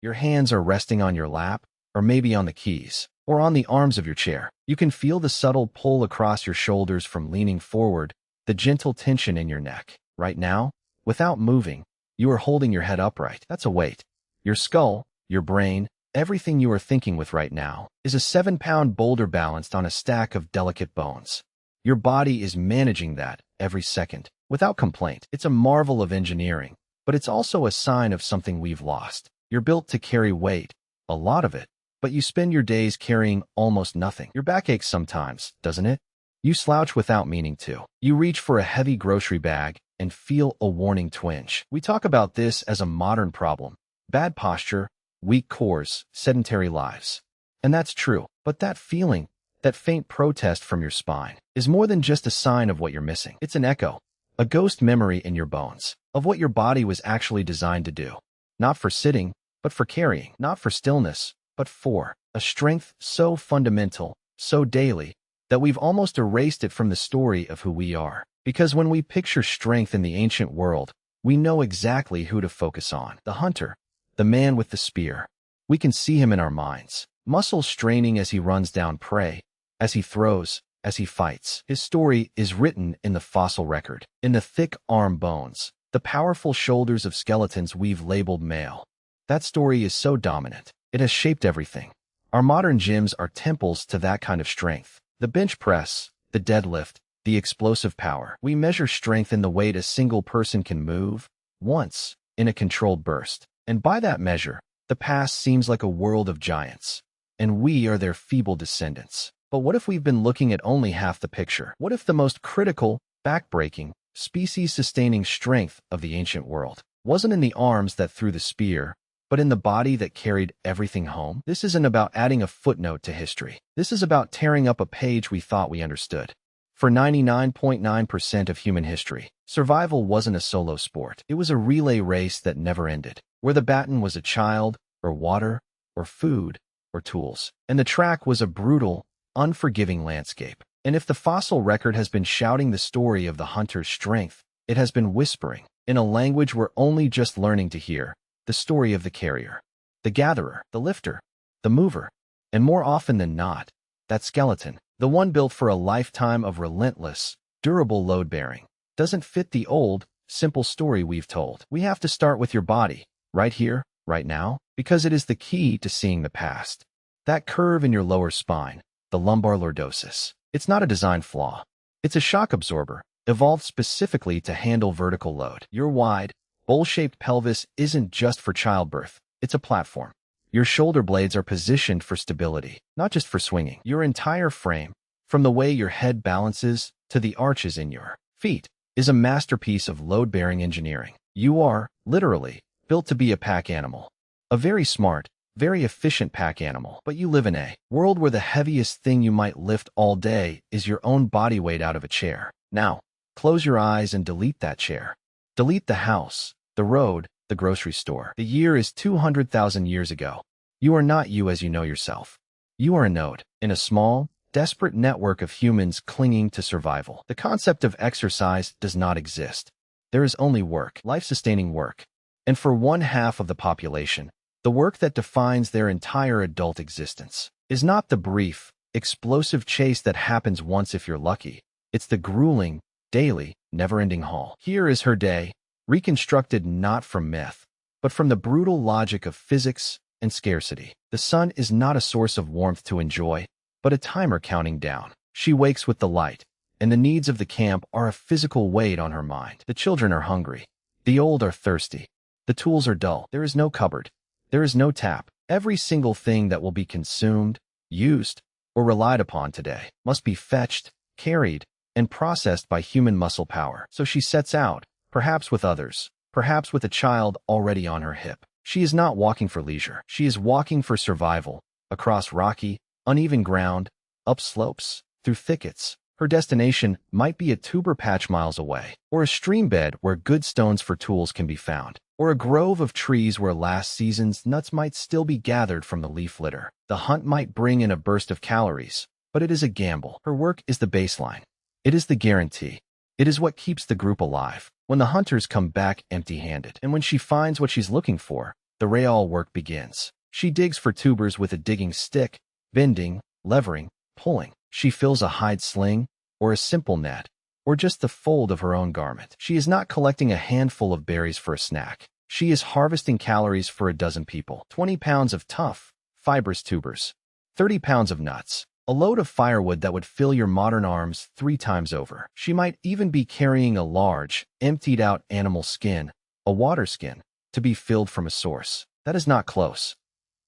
Your hands are resting on your lap, or maybe on the keys, or on the arms of your chair. You can feel the subtle pull across your shoulders from leaning forward, the gentle tension in your neck. Right now, without moving, you are holding your head upright. That's a weight. Your skull, your brain, everything you are thinking with right now is a 7-pound boulder balanced on a stack of delicate bones. Your body is managing that every second, without complaint. It's a marvel of engineering, but it's also a sign of something we've lost. You're built to carry weight, a lot of it, but you spend your days carrying almost nothing. Your back aches sometimes, doesn't it? You slouch without meaning to. You reach for a heavy grocery bag and feel a warning twinge. We talk about this as a modern problem. Bad posture, weak cores, sedentary lives. And that's true, but that feeling, that faint protest from your spine, is more than just a sign of what you're missing. It's an echo, a ghost memory in your bones, of what your body was actually designed to do. Not for sitting, but for carrying. Not for stillness, but for a strength so fundamental, so daily, that we've almost erased it from the story of who we are. Because when we picture strength in the ancient world, we know exactly who to focus on. The hunter, the man with the spear. We can see him in our minds, muscles straining as he runs down prey, as he throws, as he fights. His story is written in the fossil record, in the thick arm bones, the powerful shoulders of skeletons we've labeled male. That story is so dominant. It has shaped everything. Our modern gyms are temples to that kind of strength. The bench press, the deadlift, the explosive power. We measure strength in the weight a single person can move, once, in a controlled burst. And by that measure, the past seems like a world of giants, and we are their feeble descendants. But what if we've been looking at only half the picture? What if the most critical, back-breaking, species-sustaining strength of the ancient world wasn't in the arms that threw the spear, but in the body that carried everything home? This isn't about adding a footnote to history. This is about tearing up a page we thought we understood. For 99.9% of human history, survival wasn't a solo sport. It was a relay race that never ended, where the baton was a child, or water, or food, or tools. And the track was a brutal, unforgiving landscape. And if the fossil record has been shouting the story of the hunter's strength, it has been whispering, in a language we're only just learning to hear, the story of the carrier, the gatherer, the lifter, the mover, and more often than not, that skeleton, the one built for a lifetime of relentless, durable load-bearing, doesn't fit the old, simple story we've told. We have to start with your body, right here, right now, because it is the key to seeing the past. That curve in your lower spine, the lumbar lordosis, it's not a design flaw. It's a shock absorber, evolved specifically to handle vertical load. Your wide, bowl-shaped pelvis isn't just for childbirth, it's a platform. Your shoulder blades are positioned for stability, not just for swinging. Your entire frame, from the way your head balances to the arches in your feet, is a masterpiece of load-bearing engineering. You are, literally, built to be a pack animal. A very smart, very efficient pack animal. But you live in a world where the heaviest thing you might lift all day is your own body weight out of a chair. Now, close your eyes and delete that chair. Delete the house, the road, the grocery store. The year is 200,000 years ago. You are not you as you know yourself. You are a node in a small, desperate network of humans clinging to survival. The concept of exercise does not exist. There is only work, life-sustaining work. And for 1/2 of the population, the work that defines their entire adult existence is not the brief, explosive chase that happens once if you're lucky. It's the grueling, daily, never-ending haul. Here is her day, reconstructed not from myth, but from the brutal logic of physics and scarcity. The sun is not a source of warmth to enjoy, but a timer counting down. She wakes with the light, and the needs of the camp are a physical weight on her mind. The children are hungry. The old are thirsty. The tools are dull. There is no cupboard. There is no tap. Every single thing that will be consumed, used, or relied upon today must be fetched, carried, and processed by human muscle power. So she sets out, perhaps with others, perhaps with a child already on her hip. She is not walking for leisure. She is walking for survival, across rocky, uneven ground, up slopes, through thickets. Her destination might be a tuber patch miles away, or a stream bed where good stones for tools can be found, or a grove of trees where last season's nuts might still be gathered from the leaf litter. The hunt might bring in a burst of calories, but it is a gamble. Her work is the baseline. It is the guarantee. It is what keeps the group alive when the hunters come back empty-handed. And when she finds what she's looking for, the real work begins. She digs for tubers with a digging stick, bending, levering, pulling. She fills a hide sling, or a simple net, or just the fold of her own garment. She is not collecting a handful of berries for a snack. She is harvesting calories for a dozen people. 20 pounds of tough, fibrous tubers, 30 pounds of nuts, a load of firewood that would fill your modern arms 3 times over. She might even be carrying a large, emptied-out animal skin, a water skin, to be filled from a source. That is not close.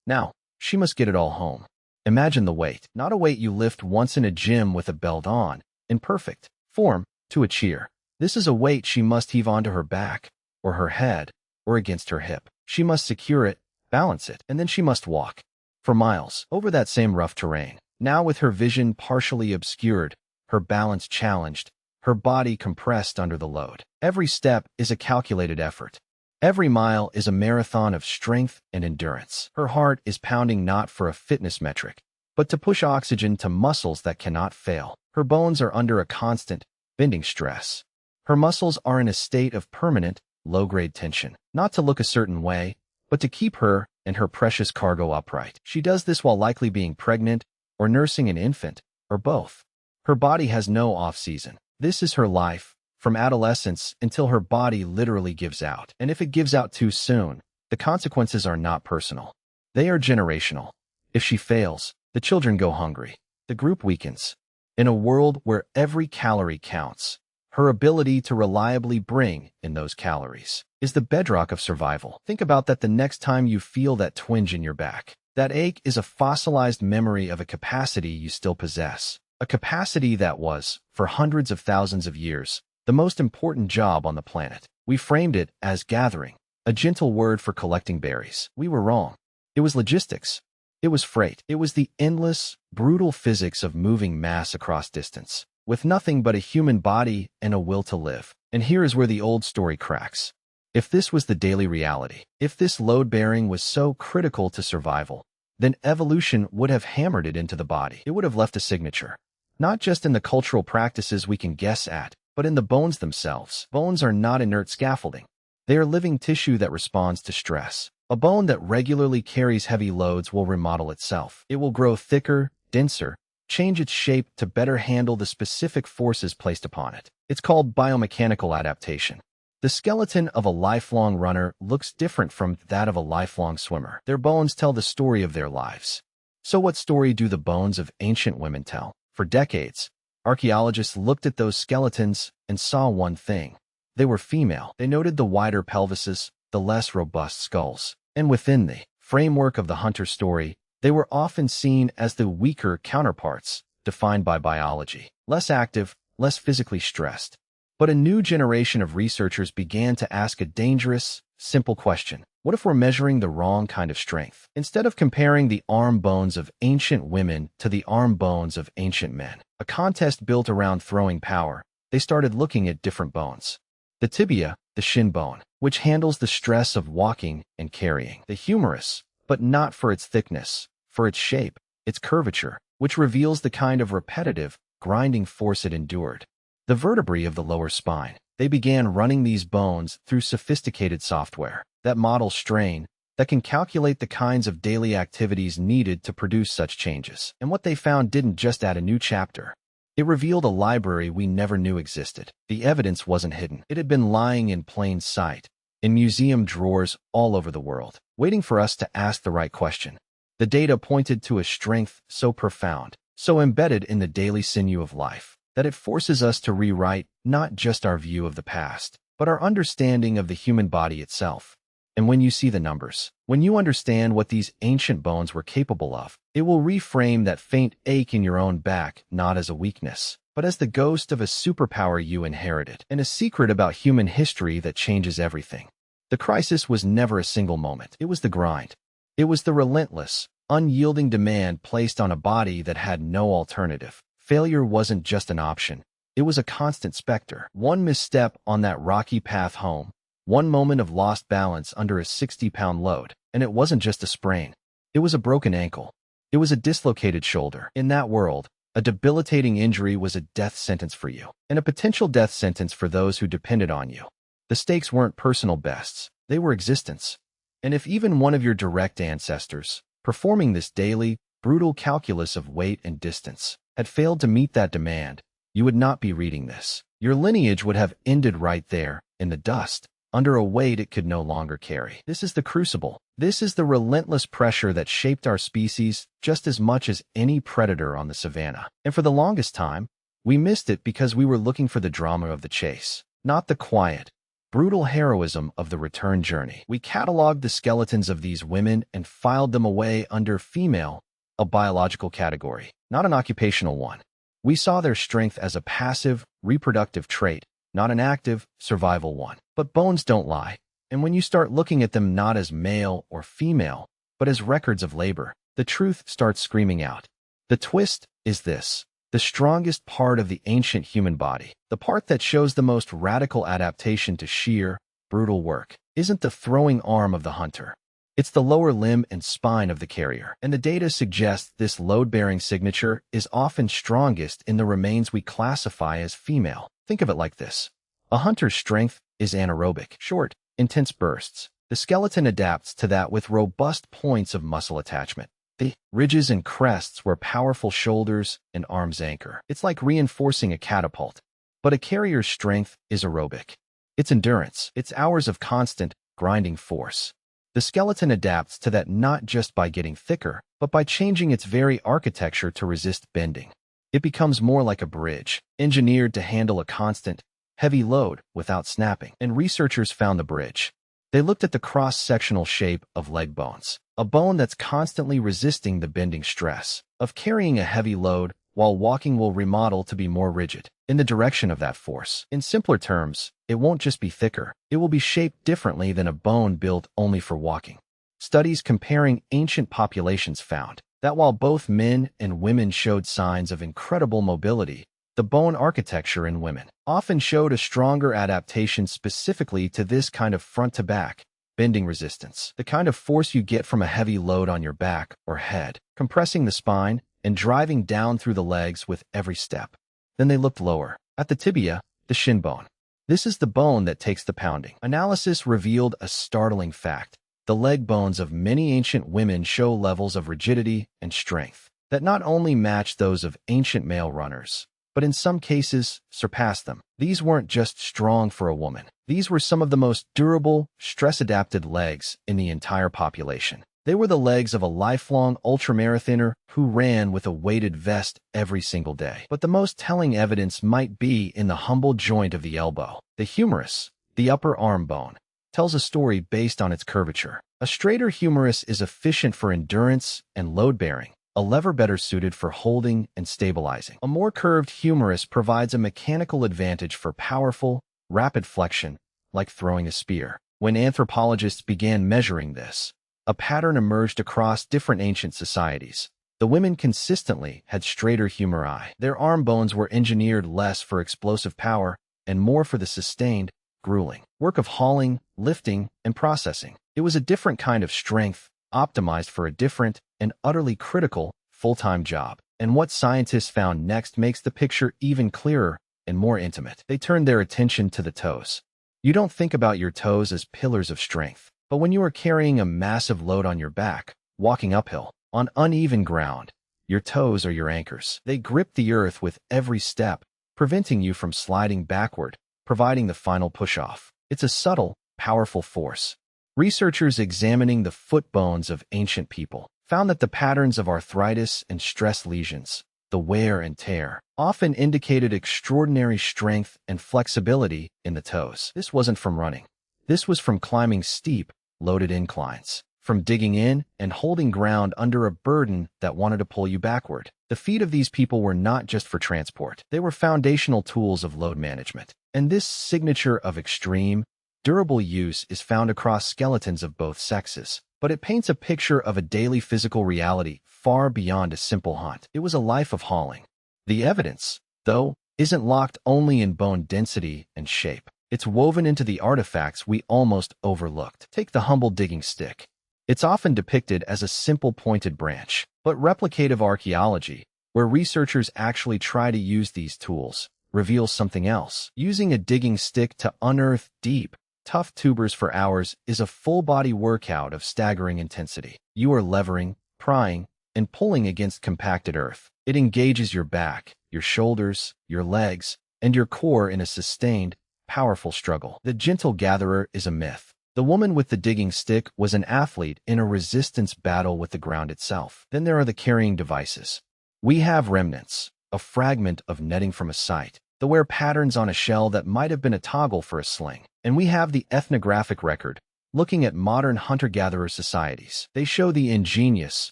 Now, she must get it all home. Imagine the weight, not a weight you lift once in a gym with a belt on, in perfect form, to a cheer. This is a weight she must heave onto her back, or her head, or against her hip. She must secure it, balance it, and then she must walk for miles over that same rough terrain. Now with her vision partially obscured, her balance challenged, her body compressed under the load. Every step is a calculated effort. Every mile is a marathon of strength and endurance. Her heart is pounding not for a fitness metric, but to push oxygen to muscles that cannot fail. Her bones are under a constant, bending stress. Her muscles are in a state of permanent, low-grade tension, not to look a certain way, but to keep her and her precious cargo upright. She does this while likely being pregnant, or nursing an infant, or both. Her body has no off-season. This is her life, from adolescence until her body literally gives out. And if it gives out too soon, the consequences are not personal. They are generational. If she fails, the children go hungry. The group weakens. In a world where every calorie counts, her ability to reliably bring in those calories is the bedrock of survival. Think about that the next time you feel that twinge in your back. That ache is a fossilized memory of a capacity you still possess. A capacity that was, for hundreds of thousands of years, the most important job on the planet. We framed it as gathering, a gentle word for collecting berries. We were wrong. It was logistics. It was freight. It was the endless, brutal physics of moving mass across distance, with nothing but a human body and a will to live. And here is where the old story cracks. If this was the daily reality, if this load-bearing was so critical to survival, then evolution would have hammered it into the body. It would have left a signature, not just in the cultural practices we can guess at, but in the bones themselves. Bones are not inert scaffolding. They are living tissue that responds to stress. A bone that regularly carries heavy loads will remodel itself. It will grow thicker, denser, change its shape to better handle the specific forces placed upon it. It's called biomechanical adaptation. The skeleton of a lifelong runner looks different from that of a lifelong swimmer. Their bones tell the story of their lives. So what story do the bones of ancient women tell? For decades, archaeologists looked at those skeletons and saw one thing. They were female. They noted the wider pelvises, the less robust skulls. And within the framework of the hunter story, they were often seen as the weaker counterparts, defined by biology. Less active, less physically stressed. But a new generation of researchers began to ask a dangerous, simple question. What if we're measuring the wrong kind of strength? Instead of comparing the arm bones of ancient women to the arm bones of ancient men, a contest built around throwing power, they started looking at different bones. The tibia, the shin bone, which handles the stress of walking and carrying. The humerus, but not for its thickness, for its shape, its curvature, which reveals the kind of repetitive, grinding force it endured. The vertebrae of the lower spine. They began running these bones through sophisticated software that models strain, that can calculate the kinds of daily activities needed to produce such changes. And what they found didn't just add a new chapter. It revealed a library we never knew existed. The evidence wasn't hidden. It had been lying in plain sight, in museum drawers all over the world, waiting for us to ask the right question. The data pointed to a strength so profound, so embedded in the daily sinew of life, that it forces us to rewrite not just our view of the past, but our understanding of the human body itself. And when you see the numbers, when you understand what these ancient bones were capable of, it will reframe that faint ache in your own back not as a weakness, but as the ghost of a superpower you inherited, and a secret about human history that changes everything. The crisis was never a single moment. It was the grind. It was the relentless, unyielding demand placed on a body that had no alternative. Failure wasn't just an option. It was a constant specter. One misstep on that rocky path home, one moment of lost balance under a 60-pound load, and it wasn't just a sprain. It was a broken ankle. It was a dislocated shoulder. In that world, a debilitating injury was a death sentence for you, and a potential death sentence for those who depended on you. The stakes weren't personal bests. They were existence. And if even one of your direct ancestors, performing this daily, brutal calculus of weight and distance, had failed to meet that demand, you would not be reading this. Your lineage would have ended right there, in the dust, under a weight it could no longer carry. This is the crucible. This is the relentless pressure that shaped our species just as much as any predator on the savannah. And for the longest time, we missed it because we were looking for the drama of the chase, not the quiet, brutal heroism of the return journey. We cataloged the skeletons of these women and filed them away under female, a biological category, not an occupational one. We saw their strength as a passive, reproductive trait, not an active, survival one. But bones don't lie, and when you start looking at them not as male or female, but as records of labor, the truth starts screaming out. The twist is this: the strongest part of the ancient human body, the part that shows the most radical adaptation to sheer, brutal work, isn't the throwing arm of the hunter. It's the lower limb and spine of the carrier, and the data suggests this load-bearing signature is often strongest in the remains we classify as female. Think of it like this. A hunter's strength is anaerobic, short, intense bursts. The skeleton adapts to that with robust points of muscle attachment. The ridges and crests where powerful shoulders and arms anchor. It's like reinforcing a catapult. But a carrier's strength is aerobic. It's endurance. It's hours of constant, grinding force. The skeleton adapts to that not just by getting thicker, but by changing its very architecture to resist bending. It becomes more like a bridge, engineered to handle a constant, heavy load without snapping. And researchers found the bridge. They looked at the cross-sectional shape of leg bones, a bone that's constantly resisting the bending stress of carrying a heavy load while walking will remodel to be more rigid in the direction of that force. In simpler terms, it won't just be thicker, it will be shaped differently than a bone built only for walking. Studies comparing ancient populations found that while both men and women showed signs of incredible mobility, the bone architecture in women often showed a stronger adaptation specifically to this kind of front-to-back bending resistance, the kind of force you get from a heavy load on your back or head, compressing the spine and driving down through the legs with every step. Then they looked lower, at the tibia, the shin bone. This is the bone that takes the pounding. Analysis revealed a startling fact. The leg bones of many ancient women show levels of rigidity and strength that not only match those of ancient male runners, but in some cases surpass them. These weren't just strong for a woman. These were some of the most durable, stress-adapted legs in the entire population. They were the legs of a lifelong ultramarathoner who ran with a weighted vest every single day. But the most telling evidence might be in the humble joint of the elbow. The humerus, the upper arm bone, tells a story based on its curvature. A straighter humerus is efficient for endurance and load-bearing, a lever better suited for holding and stabilizing. A more curved humerus provides a mechanical advantage for powerful, rapid flexion, like throwing a spear. When anthropologists began measuring this, a pattern emerged across different ancient societies. The women consistently had straighter humeri. Their arm bones were engineered less for explosive power and more for the sustained, grueling work of hauling, lifting, and processing. It was a different kind of strength, optimized for a different and utterly critical full-time job. And what scientists found next makes the picture even clearer and more intimate. They turned their attention to the toes. You don't think about your toes as pillars of strength, but when you are carrying a massive load on your back, walking uphill, on uneven ground, your toes are your anchors. They grip the earth with every step, preventing you from sliding backward, providing the final push-off. It's a subtle, powerful force. Researchers examining the foot bones of ancient people found that the patterns of arthritis and stress lesions, the wear and tear, often indicated extraordinary strength and flexibility in the toes. This wasn't from running. This was from climbing steep, loaded inclines, from digging in and holding ground under a burden that wanted to pull you backward. The feet of these people were not just for transport. They were foundational tools of load management. And this signature of extreme, durable use is found across skeletons of both sexes. But it paints a picture of a daily physical reality far beyond a simple hunt. It was a life of hauling. The evidence, though, isn't locked only in bone density and shape. It's woven into the artifacts we almost overlooked. Take the humble digging stick. It's often depicted as a simple pointed branch, but replicative archaeology, where researchers actually try to use these tools, reveals something else. Using a digging stick to unearth deep, Tough tubers for hours is a full-body workout of staggering intensity. You are levering, prying, and pulling against compacted earth. It engages your back, your shoulders, your legs, and your core in a sustained, powerful struggle. The gentle gatherer is a myth. The woman with the digging stick was an athlete in a resistance battle with the ground itself. Then there are the carrying devices. We have remnants, a fragment of netting from a site, the wear patterns on a shell that might have been a toggle for a sling. And we have the ethnographic record, looking at modern hunter-gatherer societies. They show the ingenious,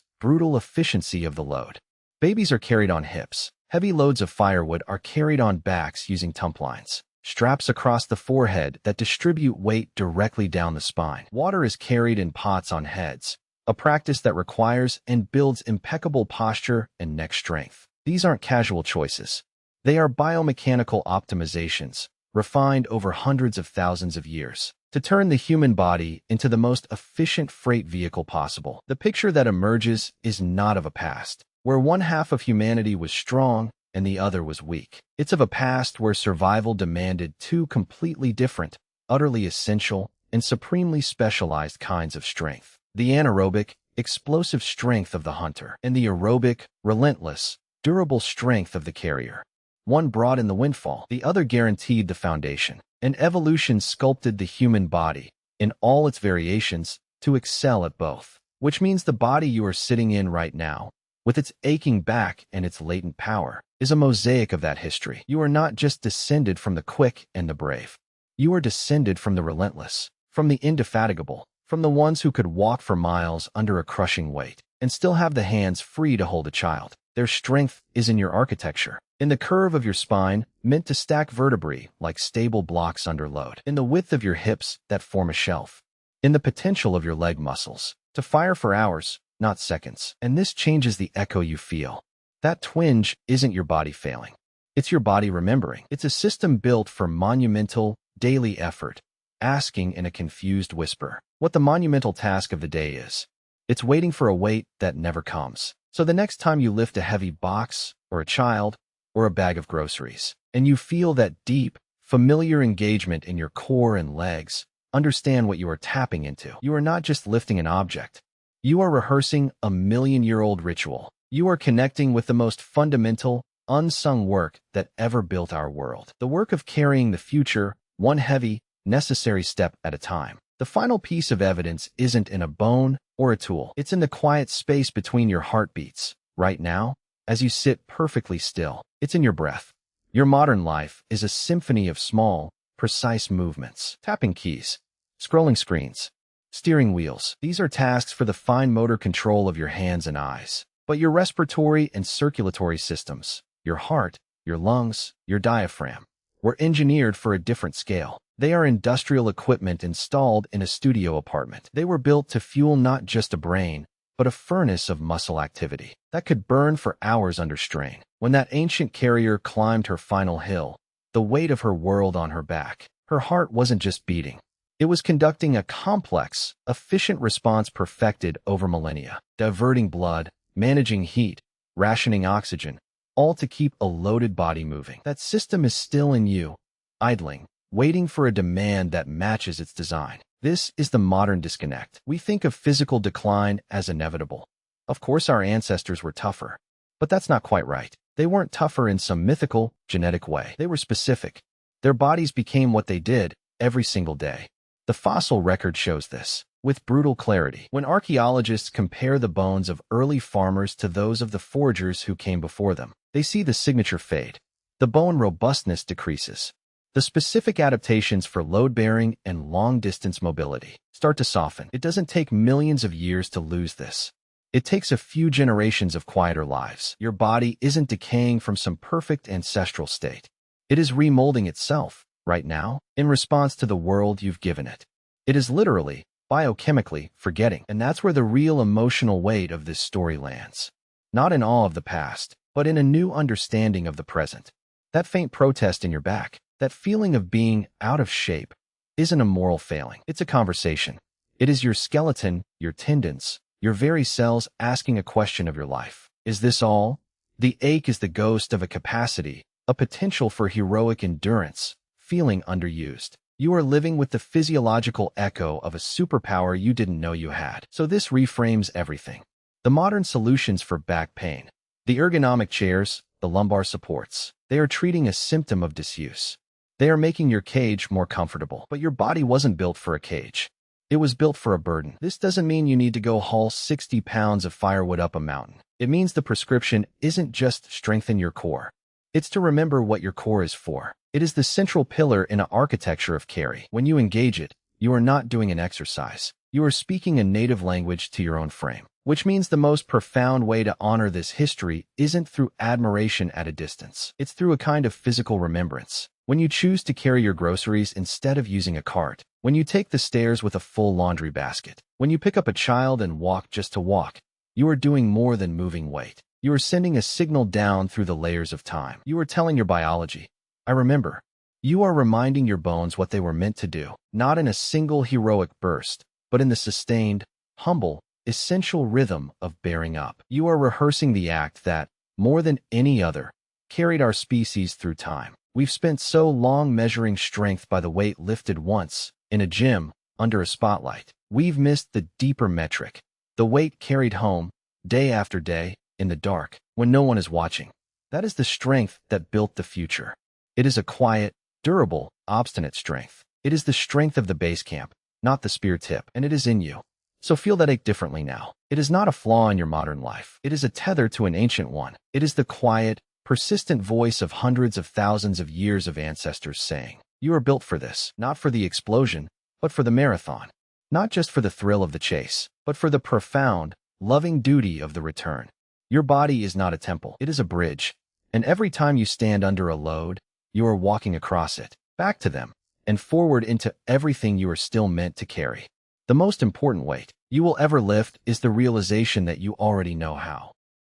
brutal efficiency of the load. Babies are carried on hips. Heavy loads of firewood are carried on backs using tump lines. Straps across the forehead that distribute weight directly down the spine. Water is carried in pots on heads, a practice that requires and builds impeccable posture and neck strength. These aren't casual choices. They are biomechanical optimizations, refined over hundreds of thousands of years, to turn the human body into the most efficient freight vehicle possible. The picture that emerges is not of a past, where one half of humanity was strong and the other was weak. It's of a past where survival demanded two completely different, utterly essential, and supremely specialized kinds of strength. The anaerobic, explosive strength of the hunter, and the aerobic, relentless, durable strength of the carrier. One brought in the windfall, the other guaranteed the foundation. And evolution sculpted the human body, in all its variations, to excel at both. Which means the body you are sitting in right now, with its aching back and its latent power, is a mosaic of that history. You are not just descended from the quick and the brave. You are descended from the relentless, from the indefatigable, from the ones who could walk for miles under a crushing weight, and still have the hands free to hold a child. Their strength is in your architecture, in the curve of your spine, meant to stack vertebrae like stable blocks under load, in the width of your hips that form a shelf, in the potential of your leg muscles, to fire for hours, not seconds. And this changes the echo you feel. That twinge isn't your body failing. It's your body remembering. It's a system built for monumental, daily effort, asking in a confused whisper what the monumental task of the day is. It's waiting for a weight that never comes. So the next time you lift a heavy box, or a child, or a bag of groceries, and you feel that deep, familiar engagement in your core and legs, understand what you are tapping into. You are not just lifting an object. You are rehearsing a million-year-old ritual. You are connecting with the most fundamental, unsung work that ever built our world. The work of carrying the future, one heavy, necessary step at a time. The final piece of evidence isn't in a bone or a tool. It's in the quiet space between your heartbeats. Right now, as you sit perfectly still, it's in your breath. Your modern life is a symphony of small, precise movements. Tapping keys, scrolling screens, steering wheels. These are tasks for the fine motor control of your hands and eyes. But your respiratory and circulatory systems, your heart, your lungs, your diaphragm, were engineered for a different scale. They are industrial equipment installed in a studio apartment. They were built to fuel not just a brain, but a furnace of muscle activity that could burn for hours under strain. When that ancient carrier climbed her final hill, the weight of her world on her back, her heart wasn't just beating. It was conducting a complex, efficient response perfected over millennia, diverting blood, managing heat, rationing oxygen, all to keep a loaded body moving. That system is still in you, idling, waiting for a demand that matches its design. This is the modern disconnect. We think of physical decline as inevitable. Of course, our ancestors were tougher. But that's not quite right. They weren't tougher in some mythical, genetic way. They were specific. Their bodies became what they did every single day. The fossil record shows this with brutal clarity. When archaeologists compare the bones of early farmers to those of the foragers who came before them, they see the signature fade. The bone robustness decreases. The specific adaptations for load-bearing and long-distance mobility start to soften. It doesn't take millions of years to lose this. It takes a few generations of quieter lives. Your body isn't decaying from some perfect ancestral state. It is remolding itself, right now, in response to the world you've given it. It is literally, biochemically, forgetting. And that's where the real emotional weight of this story lands. Not in awe of the past, but in a new understanding of the present. That faint protest in your back, that feeling of being out of shape, isn't a moral failing. It's a conversation. It is your skeleton, your tendons, your very cells asking a question of your life. Is this all? The ache is the ghost of a capacity, a potential for heroic endurance, feeling underused. You are living with the physiological echo of a superpower you didn't know you had. So this reframes everything. The modern solutions for back pain. The ergonomic chairs, the lumbar supports. They are treating a symptom of disuse. They are making your cage more comfortable, but your body wasn't built for a cage. It was built for a burden. This doesn't mean you need to go haul 60 pounds of firewood up a mountain. It means the prescription isn't just strengthen your core. It's to remember what your core is for. It is the central pillar in an architecture of carry. When you engage it, you are not doing an exercise. You are speaking a native language to your own frame, which means the most profound way to honor this history isn't through admiration at a distance. It's through a kind of physical remembrance. When you choose to carry your groceries instead of using a cart, when you take the stairs with a full laundry basket, when you pick up a child and walk just to walk, you are doing more than moving weight. You are sending a signal down through the layers of time. You are telling your biology, I remember. You are reminding your bones what they were meant to do, not in a single heroic burst, but in the sustained, humble, essential rhythm of bearing up. You are rehearsing the act that, more than any other, carried our species through time. We've spent so long measuring strength by the weight lifted once, in a gym, under a spotlight. We've missed the deeper metric, the weight carried home, day after day, in the dark, when no one is watching. That is the strength that built the future. It is a quiet, durable, obstinate strength. It is the strength of the base camp, not the spear tip, and it is in you. So feel that ache differently now. It is not a flaw in your modern life. It is a tether to an ancient one. It is the quiet, persistent voice of hundreds of thousands of years of ancestors saying, you are built for this, not for the explosion, but for the marathon. Not just for the thrill of the chase, but for the profound, loving duty of the return. Your body is not a temple. It is a bridge. And every time you stand under a load, you are walking across it, back to them, and forward into everything you are still meant to carry. The most important weight you will ever lift is the realization that you already know how.